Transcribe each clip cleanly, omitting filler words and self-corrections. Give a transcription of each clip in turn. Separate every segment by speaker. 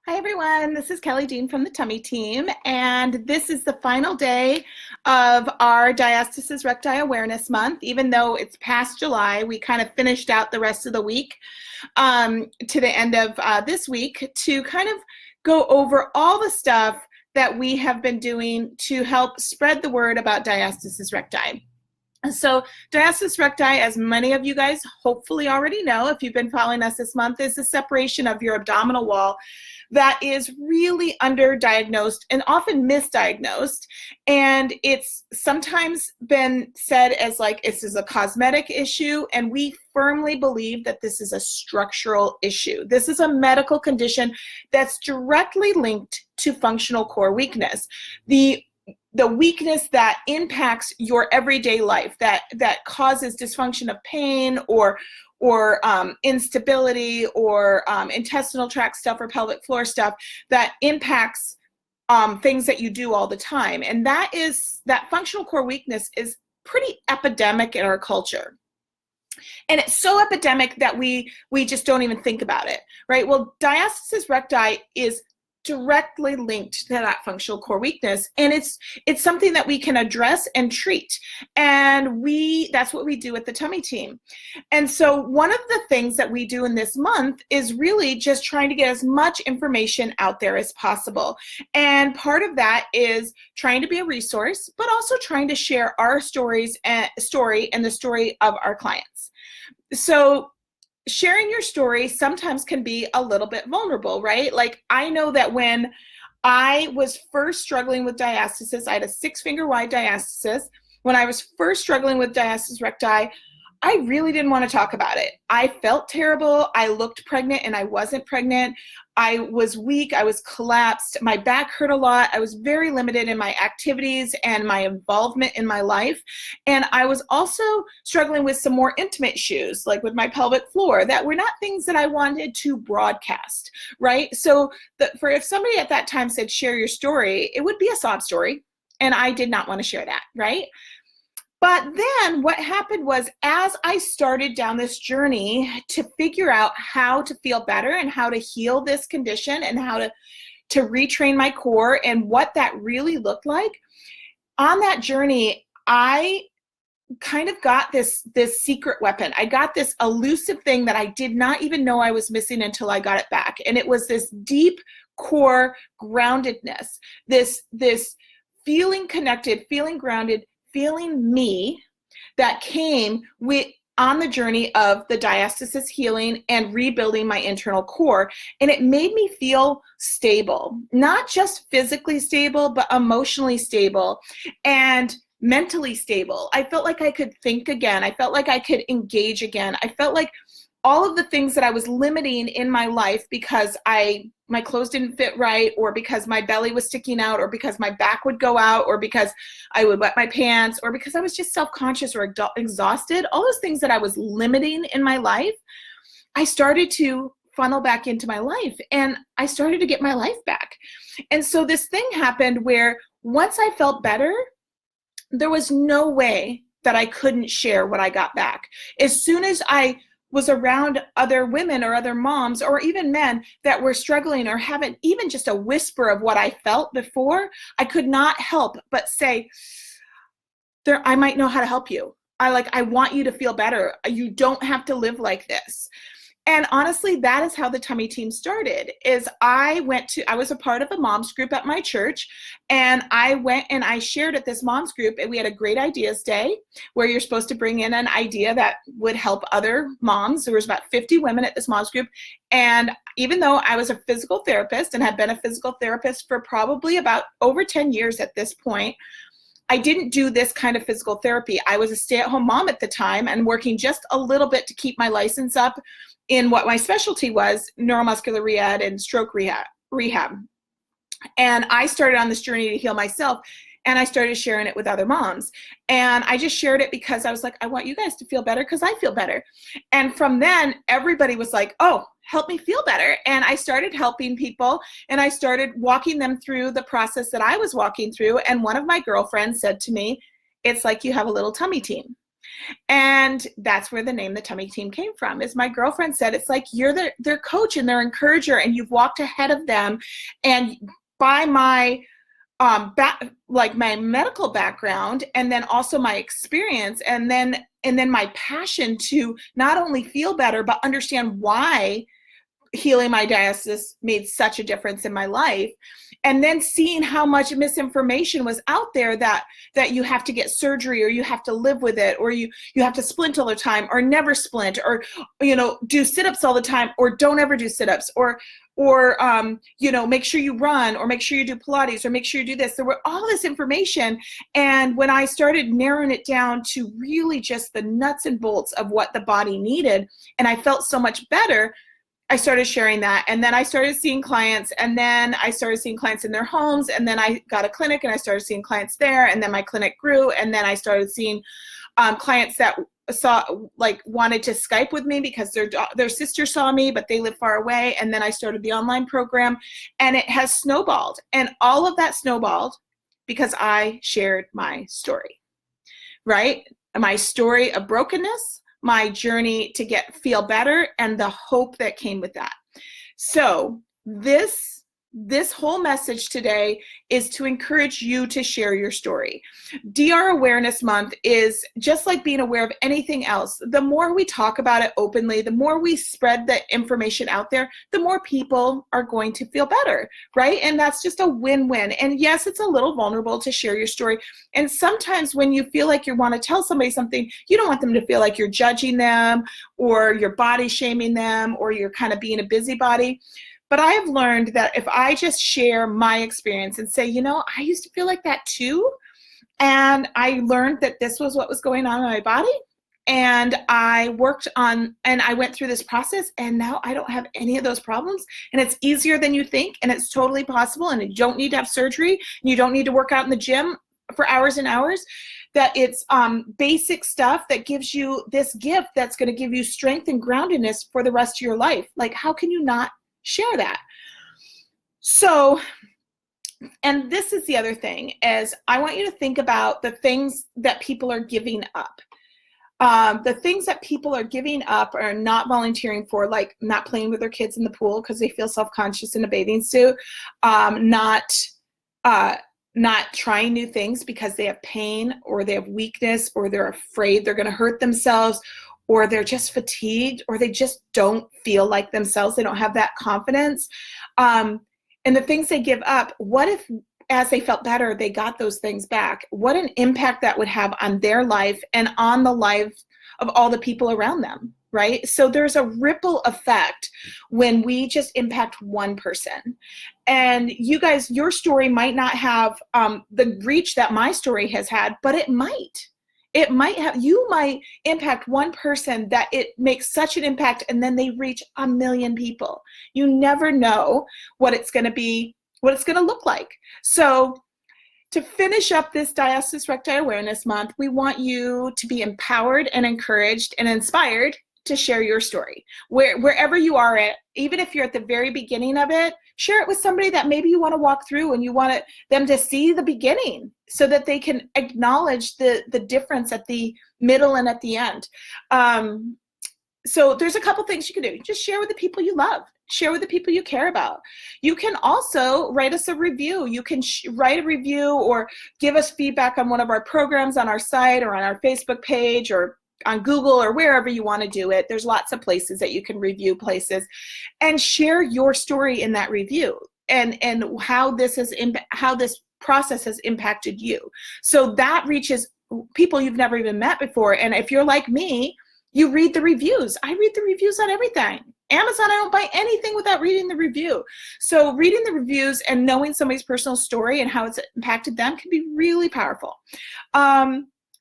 Speaker 1: Hi everyone, this is Kelly Dean from the Tummy Team, and this is the final day of our Diastasis Recti Awareness Month. Even though it's past July, we kind of finished out the rest of the week to the end of this week to kind of go over all the stuff that we have been doing to help spread the word about diastasis recti. So diastasis recti, as many of you guys hopefully already know if you've been following us this month, is the separation of your abdominal wall that is really underdiagnosed and often misdiagnosed. And it's sometimes been said as like this is a cosmetic issue, and we firmly believe that this is a structural issue. This is a medical condition that's directly linked to functional core weakness. The weakness that impacts your everyday life, that causes dysfunction of pain or instability or intestinal tract stuff or pelvic floor stuff that impacts things that you do all the time. And that functional core weakness is pretty epidemic in our culture. And it's so epidemic that we just don't even think about it, right? Well, diastasis recti is directly linked to that functional core weakness, and it's something that we can address and treat, and that's what we do at the Tummy Team. And so one of the things that we do in this month is really just trying to get as much information out there as possible, and part of that is trying to be a resource, but also trying to share our story and the story of our clients. So sharing your story sometimes can be a little bit vulnerable, right? Like, I know that when I was first struggling with diastasis, I had a 6-finger wide diastasis. When I was first struggling with diastasis recti, I really didn't want to talk about it. I felt terrible. I looked pregnant and I wasn't pregnant. I was weak. I was collapsed. My back hurt a lot. I was very limited in my activities and my involvement in my life. And I was also struggling with some more intimate issues, like with my pelvic floor, that were not things that I wanted to broadcast, right? So if somebody at that time said, share your story, it would be a sob story. And I did not want to share that, right? But then what happened was, as I started down this journey to figure out how to feel better and how to heal this condition and how to retrain my core and what that really looked like, on that journey, I kind of got this secret weapon. I got this elusive thing that I did not even know I was missing until I got it back. And it was this deep core groundedness, this feeling connected, feeling grounded, feeling me, that came on the journey of the diastasis healing and rebuilding my internal core. And it made me feel stable, not just physically stable, but emotionally stable and mentally stable. I felt like I could think again. I felt like I could engage again. I felt like all of the things that I was limiting in my life because my clothes didn't fit right, or because my belly was sticking out, or because my back would go out, or because I would wet my pants, or because I was just self-conscious or exhausted, all those things that I was limiting in my life, I started to funnel back into my life, and I started to get my life back. And so this thing happened where once I felt better, there was no way that I couldn't share what I got back. As soon as I was around other women or other moms or even men that were struggling or haven't even just a whisper of what I felt before, I could not help but say, I might know how to help you. I want you to feel better. You don't have to live like this. And honestly, that is how the Tummy Team started. I was a part of a moms group at my church, and I went and I shared at this moms group, and we had a great ideas day where you're supposed to bring in an idea that would help other moms. There was about 50 women at this moms group. And even though I was a physical therapist and had been a physical therapist for probably about over 10 years at this point, I didn't do this kind of physical therapy. I was a stay-at-home mom at the time and working just a little bit to keep my license up in what my specialty was, neuromuscular rehab and stroke rehab. And I started on this journey to heal myself, and I started sharing it with other moms. And I just shared it because I was like, I want you guys to feel better because I feel better. And from then, everybody was like, oh, help me feel better. And I started helping people, and I started walking them through the process that I was walking through. And one of my girlfriends said to me, it's like you have a little tummy team. And that's where the name The Tummy Team came from. Is my girlfriend said, it's like you're their coach and their encourager, and you've walked ahead of them. And by my like my medical background, and then also my experience, and then my passion to not only feel better, but understand why healing my diastasis made such a difference in my life. And then seeing how much misinformation was out there, that you have to get surgery, or you have to live with it, or you have to splint all the time, or never splint, or, do sit-ups all the time, or don't ever do sit-ups, or make sure you run, or make sure you do Pilates, or make sure you do this. There were all this information. And when I started narrowing it down to really just the nuts and bolts of what the body needed, and I felt so much better, I started sharing that. And then I started seeing clients, and then I started seeing clients in their homes, and then I got a clinic and I started seeing clients there, and then my clinic grew, and then I started seeing clients that wanted to Skype with me because their sister saw me, but they live far away. And then I started the online program, and it has snowballed. And all of that snowballed because I shared my story, right? My story of brokenness, my journey to feel better, and the hope that came with that. So this whole message today is to encourage you to share your story. DR Awareness Month is just like being aware of anything else. The more we talk about it openly, the more we spread the information out there, the more people are going to feel better, right? And that's just a win-win. And yes, it's a little vulnerable to share your story. And sometimes when you feel like you want to tell somebody something, you don't want them to feel like you're judging them, or you're body shaming them, or you're kind of being a busybody. But I have learned that if I just share my experience and say, I used to feel like that too, and I learned that this was what was going on in my body, and I worked on, and I went through this process, and now I don't have any of those problems, and it's easier than you think, and it's totally possible, and you don't need to have surgery, and you don't need to work out in the gym for hours and hours, that it's basic stuff that gives you this gift that's going to give you strength and groundedness for the rest of your life. Like, how can you not share that? So, and this is the other thing, is I want you to think about the things that people are giving up. The things that people are giving up or not volunteering for, like not playing with their kids in the pool because they feel self-conscious in a bathing suit, not trying new things because they have pain, or they have weakness, or they're afraid they're going to hurt themselves, or they're just fatigued, or they just don't feel like themselves. They don't have that confidence. And the things they give up, what if as they felt better, they got those things back? What an impact that would have on their life and on the life of all the people around them, right? So there's a ripple effect when we just impact one person. And you guys, your story might not have the reach that my story has had, but it might. It might have, you might impact one person that it makes such an impact, and then they reach 1 million people. You never know what it's going to be, what it's going to look like. So to finish up this Diastasis Recti Awareness Month, we want you to be empowered and encouraged and inspired to share your story. Wherever you are at, even if you're at the very beginning of it, share it with somebody that maybe you want to walk through, and you want them to see the beginning so that they can acknowledge the difference at the middle and at the end. So there's a couple things you can do. Just share with the people you love. Share with the people you care about. You can also write us a review. You can write a review or give us feedback on one of our programs on our site or on our Facebook page or on Google or wherever you want to do it. There's lots of places that you can review places, and share your story in that review and how this process has impacted you. So that reaches people you've never even met before. And if you're like me, you read the reviews. I read the reviews on everything. Amazon, I don't buy anything without reading the review. So reading the reviews and knowing somebody's personal story and how it's impacted them can be really powerful.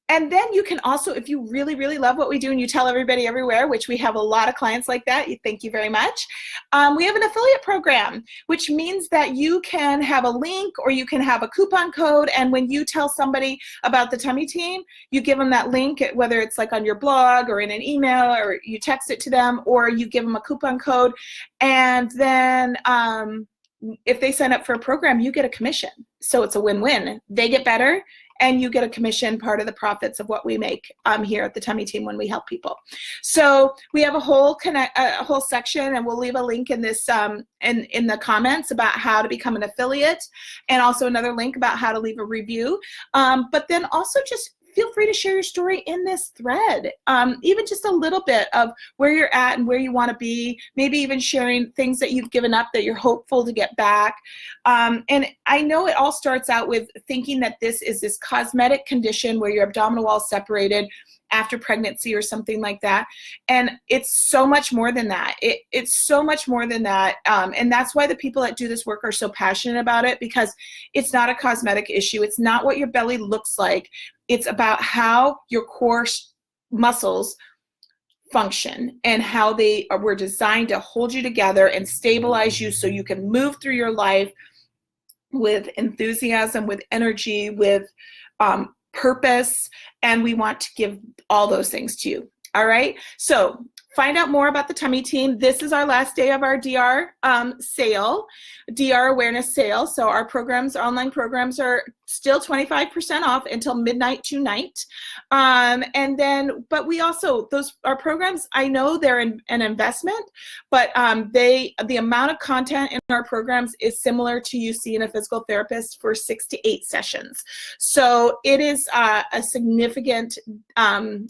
Speaker 1: And then you can also, if you really, really love what we do and you tell everybody everywhere, which we have a lot of clients like that, thank you very much. We have an affiliate program, which means that you can have a link or you can have a coupon code. And when you tell somebody about the Tummy Team, you give them that link, whether it's like on your blog or in an email, or you text it to them, or you give them a coupon code. And then if they sign up for a program, you get a commission. So it's a win-win. They get better and you get a commission, part of the profits of what we make here at the Tummy Team when we help people. So we have a whole section, and we'll leave a link in this in the comments about how to become an affiliate, and also another link about how to leave a review. But then also just feel free to share your story in this thread, even just a little bit of where you're at and where you want to be, maybe even sharing things that you've given up that you're hopeful to get back. And I know it all starts out with thinking that this is this cosmetic condition where your abdominal wall is separated after pregnancy or something like that. And it's so much more than that. It's so much more than that. And that's why the people that do this work are so passionate about it, because it's not a cosmetic issue. It's not what your belly looks like. It's about how your core muscles function and how they were designed to hold you together and stabilize you so you can move through your life with enthusiasm, with energy, with purpose, and we want to give all those things to you. All right, so find out more about the Tummy Team. This is our last day of our DR sale, DR awareness sale. So our programs, our online programs, are still 25% off until midnight tonight. And then, but we also, our programs, I know they're an investment, but the amount of content in our programs is similar to you seeing a physical therapist for 6 to 8 sessions. So it is a significant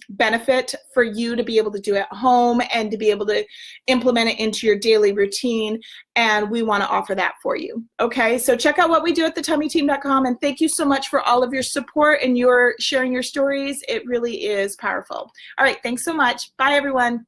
Speaker 1: benefit for you to be able to do at home and to be able to implement it into your daily routine. And we want to offer that for you. Okay, so check out what we do at thetummyteam.com, and thank you so much for all of your support and your sharing your stories. It really is powerful. All right, thanks so much. Bye, everyone.